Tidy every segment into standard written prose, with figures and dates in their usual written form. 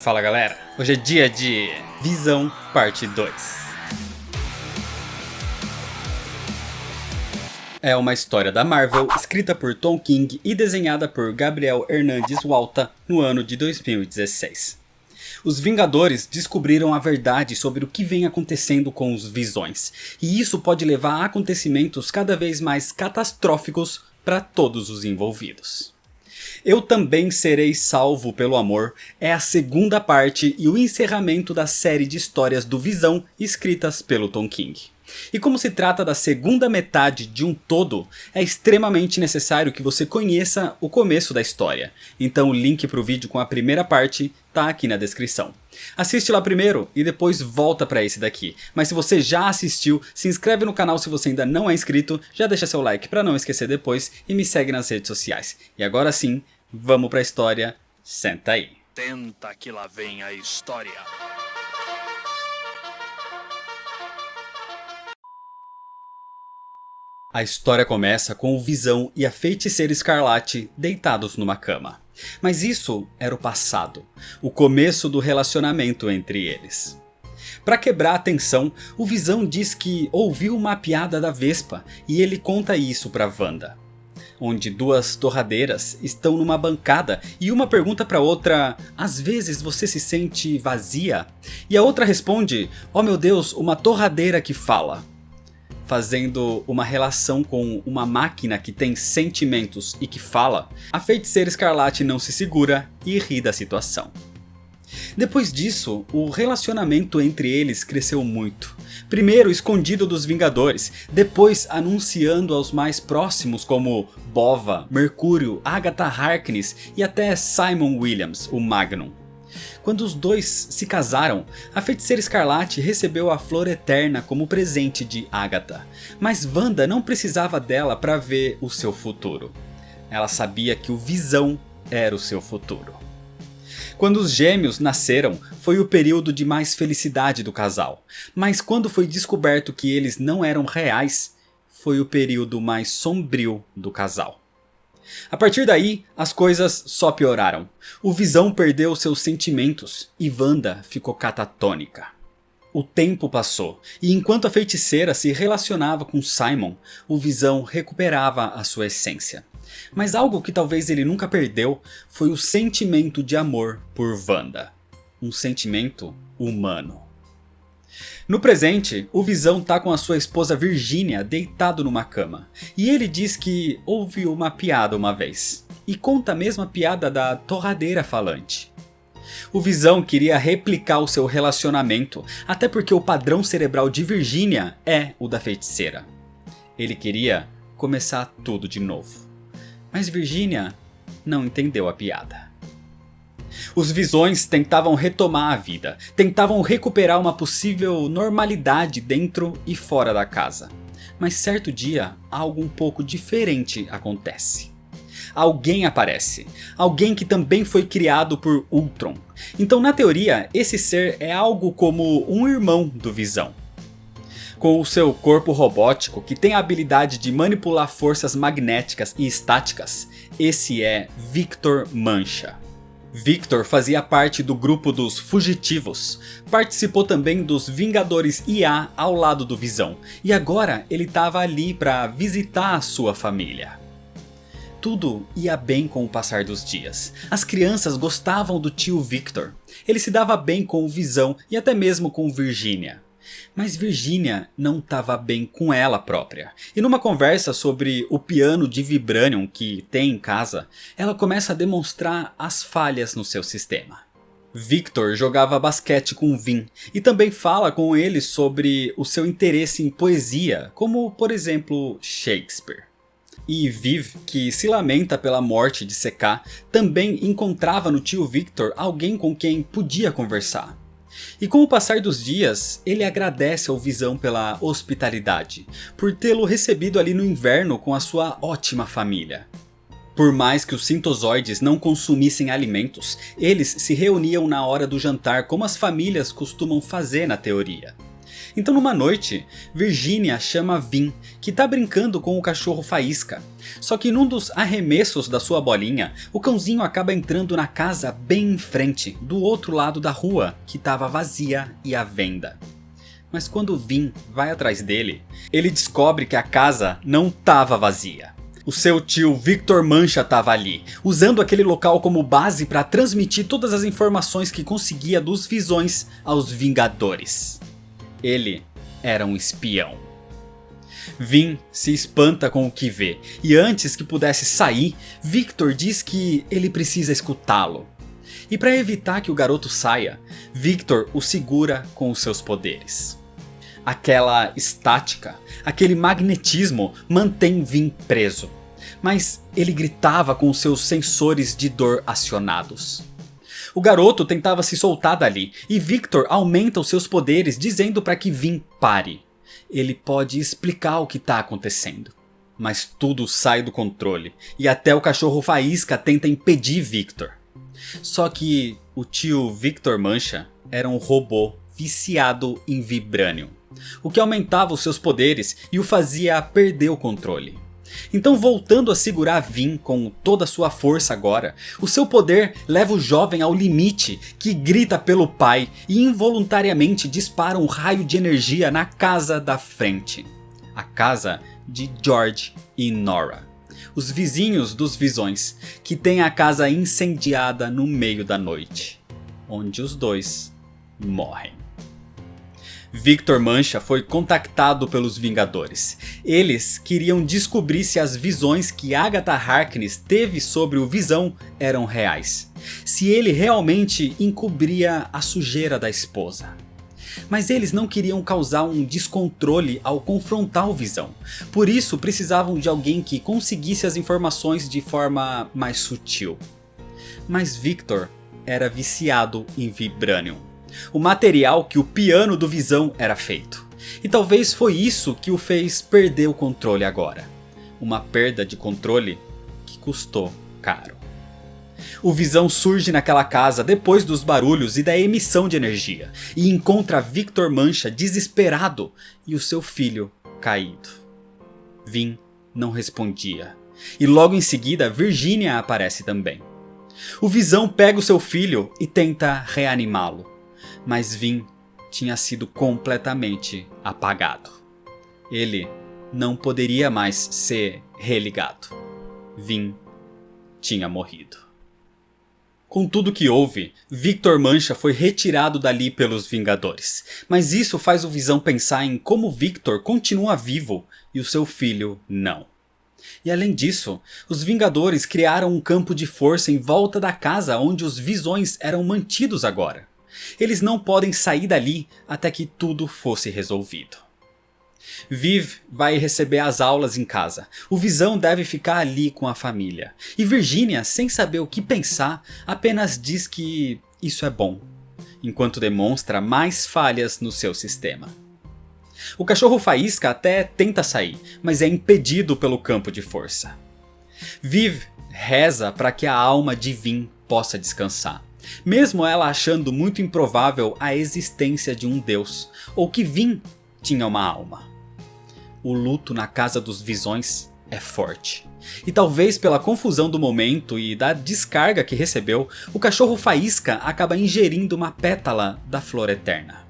Fala galera, hoje é dia de Visão Parte 2. É uma história da Marvel, escrita por Tom King e desenhada por Gabriel Hernandes Walta no ano de 2016. Os Vingadores descobriram a verdade sobre o que vem acontecendo com os Visões, e isso pode levar a acontecimentos cada vez mais catastróficos para todos os envolvidos. Eu Também Serei Salvo pelo Amor é a segunda parte e o encerramento da série de histórias do Visão escritas pelo Tom King. E como se trata da segunda metade de um todo, é extremamente necessário que você conheça o começo da história. Então o link para o vídeo com a primeira parte tá aqui na descrição. Assiste lá primeiro e depois volta para esse daqui. Mas se você já assistiu, se inscreve no canal se você ainda não é inscrito, já deixa seu like para não esquecer depois e me segue nas redes sociais. E agora sim, vamos pra história, senta aí. Tenta que lá vem a história. A história começa com o Visão e a Feiticeira Escarlate deitados numa cama. Mas isso era o passado, o começo do relacionamento entre eles. Para quebrar a tensão, o Visão diz que ouviu uma piada da Vespa e ele conta isso para Wanda. Onde duas torradeiras estão numa bancada e uma pergunta para outra: às vezes você se sente vazia? E a outra responde: oh meu Deus, uma torradeira que fala. Fazendo uma relação com uma máquina que tem sentimentos e que fala, a Feiticeira Escarlate não se segura e ri da situação. Depois disso, o relacionamento entre eles cresceu muito. Primeiro escondido dos Vingadores, depois anunciando aos mais próximos como Bova, Mercúrio, Agatha Harkness e até Simon Williams, o Magnum. Quando os dois se casaram, a Feiticeira Escarlate recebeu a Flor Eterna como presente de Agatha. Mas Wanda não precisava dela para ver o seu futuro. Ela sabia que o Visão era o seu futuro. Quando os gêmeos nasceram, foi o período de mais felicidade do casal. Mas quando foi descoberto que eles não eram reais, foi o período mais sombrio do casal. A partir daí, as coisas só pioraram. O Visão perdeu seus sentimentos e Wanda ficou catatônica. O tempo passou, e enquanto a feiticeira se relacionava com Simon, o Visão recuperava a sua essência. Mas algo que talvez ele nunca perdeu foi o sentimento de amor por Wanda. Um sentimento humano. No presente, o Visão tá com a sua esposa Virginia deitado numa cama. E ele diz que ouviu uma piada uma vez. E conta a mesma piada da torradeira falante. O Visão queria replicar o seu relacionamento, até porque o padrão cerebral de Virginia é o da feiticeira. Ele queria começar tudo de novo. Mas Virginia não entendeu a piada. Os Visões tentavam retomar a vida, tentavam recuperar uma possível normalidade dentro e fora da casa. Mas certo dia, algo um pouco diferente acontece. Alguém aparece, alguém que também foi criado por Ultron. Então na teoria, esse ser é algo como um irmão do Visão. Com o seu corpo robótico, que tem a habilidade de manipular forças magnéticas e estáticas, esse é Victor Mancha. Victor fazia parte do grupo dos Fugitivos, participou também dos Vingadores IA ao lado do Visão, e agora ele estava ali para visitar a sua família. Tudo ia bem com o passar dos dias. As crianças gostavam do tio Victor, ele se dava bem com o Visão e até mesmo com Virginia. Mas Virginia não estava bem com ela própria. E numa conversa sobre o piano de Vibranium que tem em casa, ela começa a demonstrar as falhas no seu sistema. Victor jogava basquete com Vin e também fala com ele sobre o seu interesse em poesia, como por exemplo Shakespeare. E Viv, que se lamenta pela morte de CK, também encontrava no tio Victor alguém com quem podia conversar. E com o passar dos dias, ele agradece ao Visão pela hospitalidade, por tê-lo recebido ali no inverno com a sua ótima família. Por mais que os sintozoides não consumissem alimentos, eles se reuniam na hora do jantar como as famílias costumam fazer na teoria. Então numa noite, Virginia chama Vin, que tá brincando com o cachorro Faísca. Só que num dos arremessos da sua bolinha, o cãozinho acaba entrando na casa bem em frente, do outro lado da rua, que estava vazia e à venda. Mas quando Vin vai atrás dele, ele descobre que a casa não estava vazia. O seu tio Victor Mancha estava ali, usando aquele local como base para transmitir todas as informações que conseguia dos Visões aos Vingadores. Ele era um espião. Vin se espanta com o que vê, e antes que pudesse sair, Victor diz que ele precisa escutá-lo. E para evitar que o garoto saia, Victor o segura com os seus poderes. Aquela estática, aquele magnetismo mantém Vin preso, mas ele gritava com seus sensores de dor acionados. O garoto tentava se soltar dali e Victor aumenta os seus poderes dizendo para que Vin pare. Ele pode explicar o que está acontecendo. Mas tudo sai do controle e até o cachorro Faísca tenta impedir Victor. Só que o tio Victor Mancha era um robô viciado em Vibranium, o que aumentava os seus poderes e o fazia perder o controle. Então, voltando a segurar Vin com toda a sua força agora, o seu poder leva o jovem ao limite, que grita pelo pai e involuntariamente dispara um raio de energia na casa da frente. A casa de George e Nora, os vizinhos dos Visões, que têm a casa incendiada no meio da noite, onde os dois morrem. Victor Mancha foi contactado pelos Vingadores. Eles queriam descobrir se as visões que Agatha Harkness teve sobre o Visão eram reais. Se ele realmente encobria a sujeira da esposa. Mas eles não queriam causar um descontrole ao confrontar o Visão. Por isso precisavam de alguém que conseguisse as informações de forma mais sutil. Mas Victor era viciado em Vibranium, o material que o piano do Visão era feito. E talvez foi isso que o fez perder o controle agora. Uma perda de controle que custou caro. O Visão surge naquela casa depois dos barulhos e da emissão de energia, e encontra Victor Mancha desesperado e o seu filho caído. Vin não respondia, e logo em seguida Virginia aparece também. O Visão pega o seu filho e tenta reanimá-lo, mas Vin tinha sido completamente apagado. Ele não poderia mais ser religado. Vin tinha morrido. Com tudo que houve, Victor Mancha foi retirado dali pelos Vingadores. Mas isso faz o Visão pensar em como Victor continua vivo e o seu filho não. E além disso, os Vingadores criaram um campo de força em volta da casa onde os Visões eram mantidos agora. Eles não podem sair dali até que tudo fosse resolvido. Viv vai receber as aulas em casa. O Visão deve ficar ali com a família. E Virginia, sem saber o que pensar, apenas diz que isso é bom, enquanto demonstra mais falhas no seu sistema. O cachorro Faísca até tenta sair, mas é impedido pelo campo de força. Viv reza para que a alma de Vin possa descansar, mesmo ela achando muito improvável a existência de um deus, ou que Vin tinha uma alma. O luto na casa dos Visões é forte. E talvez pela confusão do momento e da descarga que recebeu, o cachorro Faísca acaba ingerindo uma pétala da flor eterna.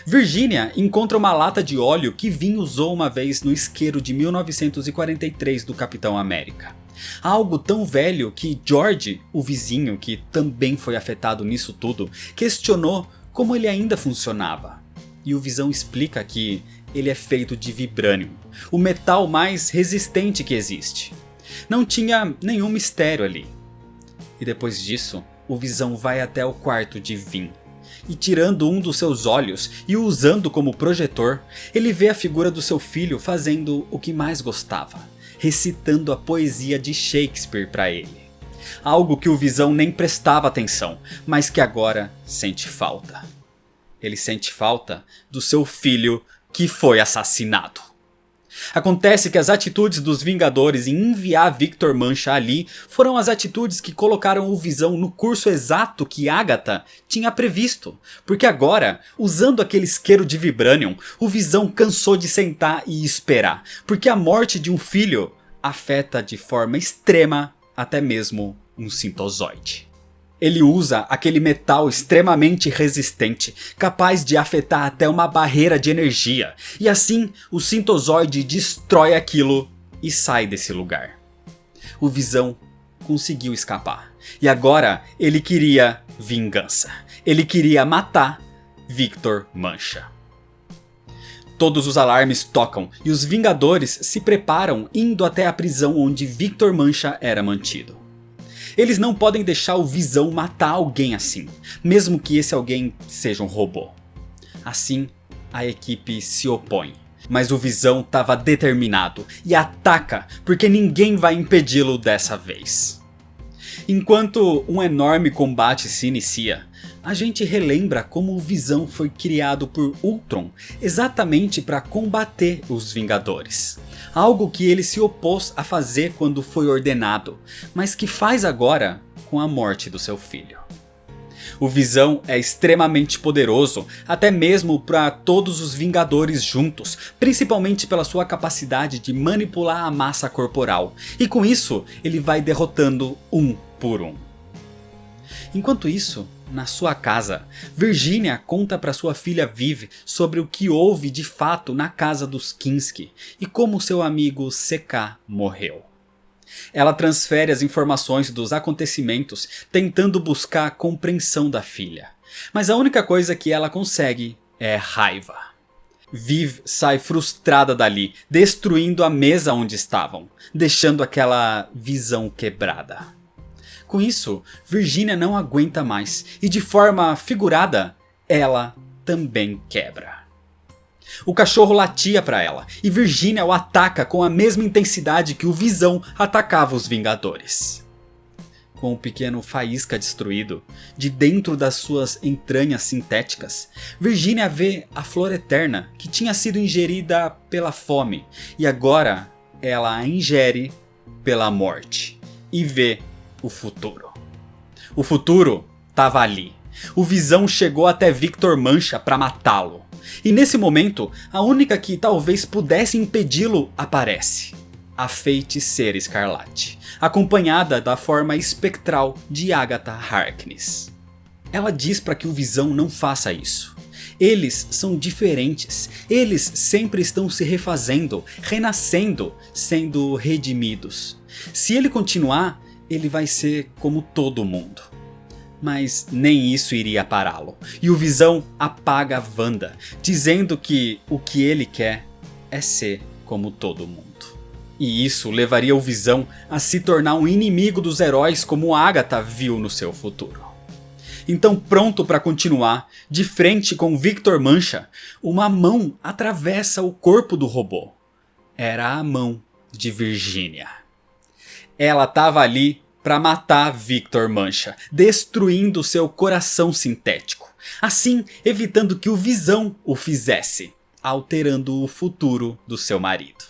Virginia encontra uma lata de óleo que Vin usou uma vez no isqueiro de 1943 do Capitão América. Algo tão velho que George, o vizinho que também foi afetado nisso tudo, questionou como ele ainda funcionava. E o Visão explica que ele é feito de Vibranium, o metal mais resistente que existe. Não tinha nenhum mistério ali. E depois disso, o Visão vai até o quarto de Vin. E tirando um dos seus olhos e o usando como projetor, ele vê a figura do seu filho fazendo o que mais gostava, recitando a poesia de Shakespeare para ele. Algo que o Visão nem prestava atenção, mas que agora sente falta. Ele sente falta do seu filho que foi assassinado. Acontece que as atitudes dos Vingadores em enviar Victor Mancha ali foram as atitudes que colocaram o Visão no curso exato que Agatha tinha previsto. Porque agora, usando aquele isqueiro de Vibranium, o Visão cansou de sentar e esperar. Porque a morte de um filho afeta de forma extrema até mesmo um sintozoide. Ele usa aquele metal extremamente resistente, capaz de afetar até uma barreira de energia, e assim o sintozoide destrói aquilo e sai desse lugar. O Visão conseguiu escapar, e agora ele queria vingança. Ele queria matar Victor Mancha. Todos os alarmes tocam e os Vingadores se preparam indo até a prisão onde Victor Mancha era mantido. Eles não podem deixar o Visão matar alguém assim, mesmo que esse alguém seja um robô. Assim, a equipe se opõe, mas o Visão estava determinado e ataca porque ninguém vai impedi-lo dessa vez. Enquanto um enorme combate se inicia, a gente relembra como o Visão foi criado por Ultron exatamente para combater os Vingadores. Algo que ele se opôs a fazer quando foi ordenado, mas que faz agora com a morte do seu filho. O Visão é extremamente poderoso, até mesmo para todos os Vingadores juntos, principalmente pela sua capacidade de manipular a massa corporal, e com isso ele vai derrotando um por um. Enquanto isso, na sua casa, Virginia conta para sua filha Viv sobre o que houve de fato na casa dos Kinski e como seu amigo CK morreu. Ela transfere as informações dos acontecimentos, tentando buscar a compreensão da filha. Mas a única coisa que ela consegue é raiva. Viv sai frustrada dali, destruindo a mesa onde estavam, deixando aquela visão quebrada. Com isso, Virginia não aguenta mais e de forma figurada, ela também quebra. O cachorro latia para ela e Virginia o ataca com a mesma intensidade que o Visão atacava os Vingadores. Com o pequeno faísca destruído, de dentro das suas entranhas sintéticas, Virginia vê a flor eterna que tinha sido ingerida pela fome e agora ela a ingere pela morte e vê o futuro. O futuro estava ali. O Visão chegou até Victor Mancha para matá-lo. E nesse momento, a única que talvez pudesse impedi-lo aparece. A Feiticeira Escarlate, acompanhada da forma espectral de Agatha Harkness. Ela diz para que o Visão não faça isso. Eles são diferentes, eles sempre estão se refazendo, renascendo, sendo redimidos. Se ele continuar, ele vai ser como todo mundo. Mas nem isso iria pará-lo. E o Visão apaga Wanda, dizendo que o que ele quer é ser como todo mundo. E isso levaria o Visão a se tornar um inimigo dos heróis como Agatha viu no seu futuro. Então, pronto para continuar, de frente com Victor Mancha, uma mão atravessa o corpo do robô. Era a mão de Virginia. Ela estava ali para matar Victor Mancha, destruindo seu coração sintético, assim evitando que o Visão o fizesse, alterando o futuro do seu marido.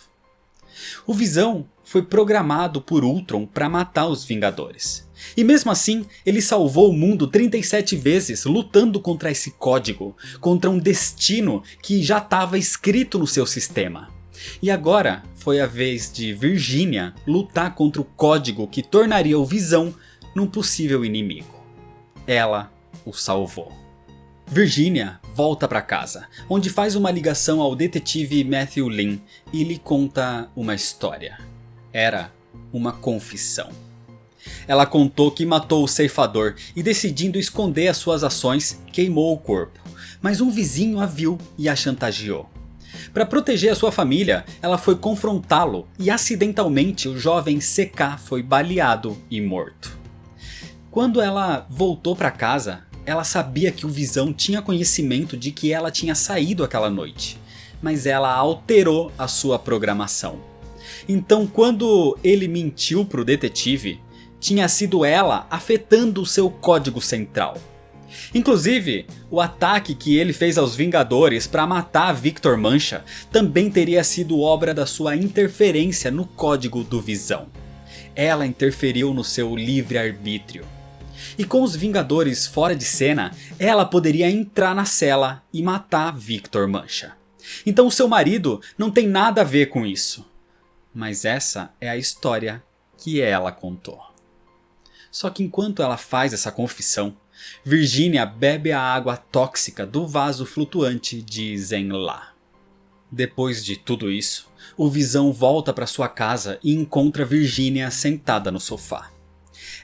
O Visão foi programado por Ultron para matar os Vingadores. E mesmo assim, ele salvou o mundo 37 vezes lutando contra esse código, contra um destino que já estava escrito no seu sistema. E agora foi a vez de Virginia lutar contra o código que tornaria o Visão num possível inimigo. Ela o salvou. Virginia volta para casa, onde faz uma ligação ao detetive Matthew Lin e lhe conta uma história. Era uma confissão. Ela contou que matou o ceifador e, decidindo esconder as suas ações, queimou o corpo. Mas um vizinho a viu e a chantageou. Para proteger a sua família, ela foi confrontá-lo e acidentalmente o jovem CK foi baleado e morto. Quando ela voltou para casa, ela sabia que o Visão tinha conhecimento de que ela tinha saído aquela noite, mas ela alterou a sua programação. Então, quando ele mentiu para o detetive, tinha sido ela afetando o seu código central. Inclusive, o ataque que ele fez aos Vingadores para matar Victor Mancha também teria sido obra da sua interferência no código do Visão. Ela interferiu no seu livre-arbítrio. E com os Vingadores fora de cena, ela poderia entrar na cela e matar Victor Mancha. Então seu marido não tem nada a ver com isso. Mas essa é a história que ela contou. Só que enquanto ela faz essa confissão, Virginia bebe a água tóxica do vaso flutuante de Zenn-La. Depois de tudo isso, o Visão volta para sua casa e encontra Virginia sentada no sofá.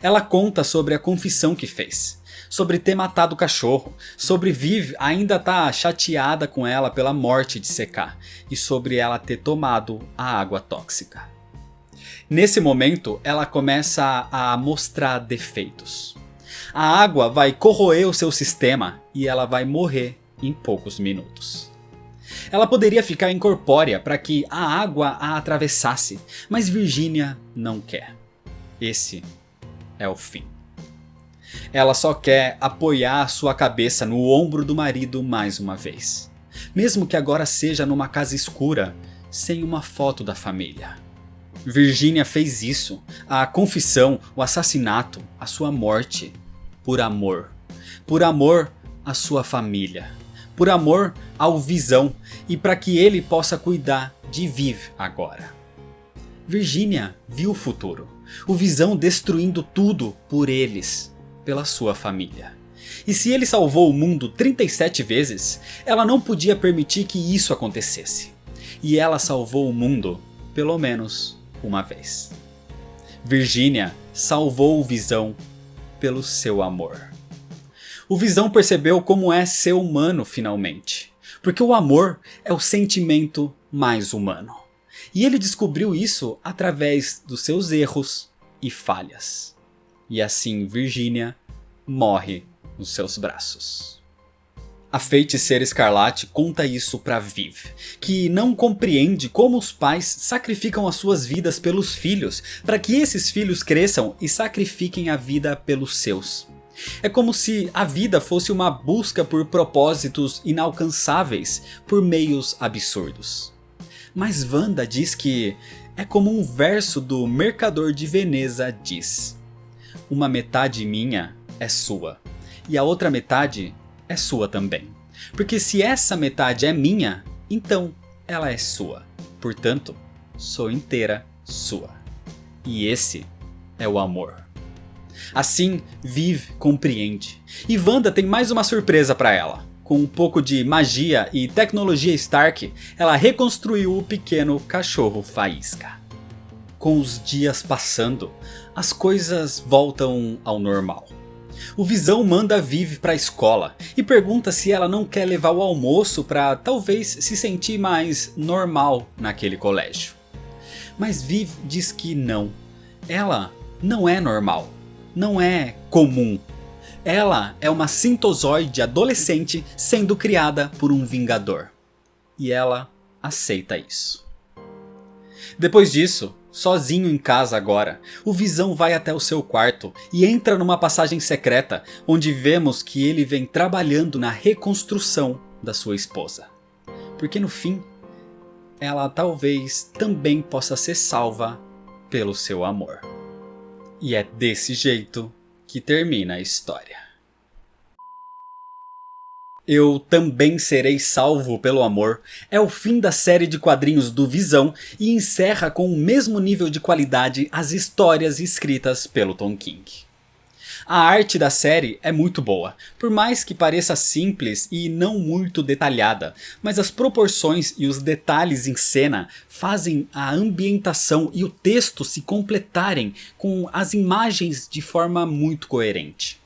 Ela conta sobre a confissão que fez, sobre ter matado o cachorro, sobre Viv ainda estar chateada com ela pela morte de CK e sobre ela ter tomado a água tóxica. Nesse momento, ela começa a mostrar defeitos. A água vai corroer o seu sistema e ela vai morrer em poucos minutos. Ela poderia ficar incorpórea para que a água a atravessasse, mas Virginia não quer. Esse é o fim. Ela só quer apoiar sua cabeça no ombro do marido mais uma vez. Mesmo que agora seja numa casa escura, sem uma foto da família. Virginia fez isso, a confissão, o assassinato, a sua morte, por amor. Por amor à sua família. Por amor ao Visão e para que ele possa cuidar de Viv agora. Virginia viu o futuro. O Visão destruindo tudo por eles, pela sua família. E se ele salvou o mundo 37 vezes, ela não podia permitir que isso acontecesse. E ela salvou o mundo, pelo menos, uma vez. Virginia salvou o Visão pelo seu amor. O Visão percebeu como é ser humano finalmente. Porque o amor é o sentimento mais humano. E ele descobriu isso através dos seus erros e falhas. E assim Virginia morre nos seus braços. A Feiticeira Escarlate conta isso para Viv, que não compreende como os pais sacrificam as suas vidas pelos filhos, para que esses filhos cresçam e sacrifiquem a vida pelos seus. É como se a vida fosse uma busca por propósitos inalcançáveis por meios absurdos. Mas Wanda diz que é como um verso do Mercador de Veneza diz: uma metade minha é sua, e a outra metade é sua também. Porque se essa metade é minha, então ela é sua. Portanto, sou inteira sua. E esse é o amor. Assim, Viv compreende. E Wanda tem mais uma surpresa para ela. Com um pouco de magia e tecnologia Stark, ela reconstruiu o pequeno cachorro Faísca. Com os dias passando, as coisas voltam ao normal. O Visão manda Viv para a escola e pergunta se ela não quer levar o almoço para talvez se sentir mais normal naquele colégio. Mas Viv diz que não. Ela não é normal. Não é comum. Ela é uma sintozoide adolescente sendo criada por um Vingador. E ela aceita isso. Depois disso, sozinho em casa agora, o Visão vai até o seu quarto e entra numa passagem secreta onde vemos que ele vem trabalhando na reconstrução da sua esposa. Porque no fim, ela talvez também possa ser salva pelo seu amor. E é desse jeito que termina a história. Eu também serei salvo pelo amor é o fim da série de quadrinhos do Visão e encerra com o mesmo nível de qualidade as histórias escritas pelo Tom King. A arte da série é muito boa, por mais que pareça simples e não muito detalhada, mas as proporções e os detalhes em cena fazem a ambientação e o texto se completarem com as imagens de forma muito coerente.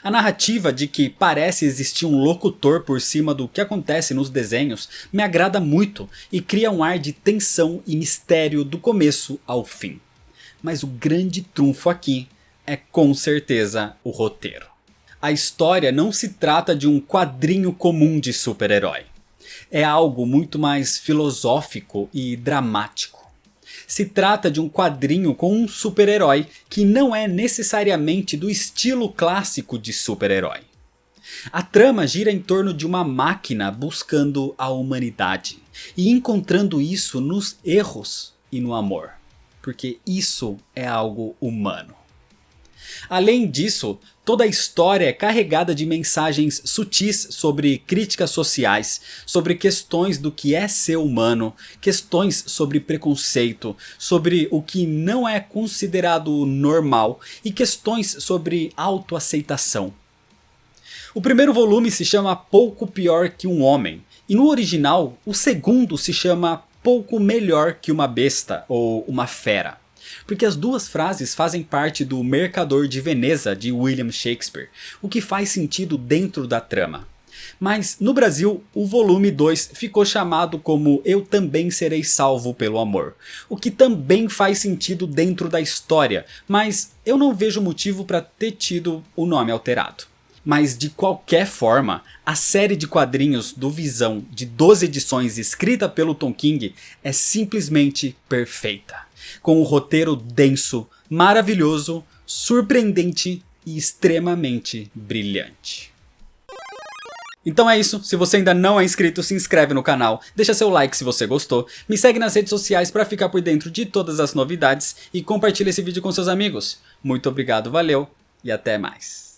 A narrativa de que parece existir um locutor por cima do que acontece nos desenhos me agrada muito e cria um ar de tensão e mistério do começo ao fim. Mas o grande trunfo aqui é com certeza o roteiro. A história não se trata de um quadrinho comum de super-herói. É algo muito mais filosófico e dramático. Se trata de um quadrinho com um super-herói que não é necessariamente do estilo clássico de super-herói. A trama gira em torno de uma máquina buscando a humanidade e encontrando isso nos erros e no amor, porque isso é algo humano. Além disso, toda a história é carregada de mensagens sutis sobre críticas sociais, sobre questões do que é ser humano, questões sobre preconceito, sobre o que não é considerado normal e questões sobre autoaceitação. O primeiro volume se chama Pouco Pior que um Homem, e no original o segundo se chama Pouco Melhor que uma Besta ou uma Fera. Porque as duas frases fazem parte do Mercador de Veneza de William Shakespeare, o que faz sentido dentro da trama. Mas no Brasil, o volume 2 ficou chamado como Eu Também Serei Salvo pelo Amor, o que também faz sentido dentro da história, mas eu não vejo motivo para ter tido o nome alterado. Mas de qualquer forma, a série de quadrinhos do Visão de 12 edições escrita pelo Tom King é simplesmente perfeita. Com um roteiro denso, maravilhoso, surpreendente e extremamente brilhante. Então é isso, se você ainda não é inscrito, se inscreve no canal, deixa seu like se você gostou, me segue nas redes sociais para ficar por dentro de todas as novidades e compartilha esse vídeo com seus amigos. Muito obrigado, valeu e até mais.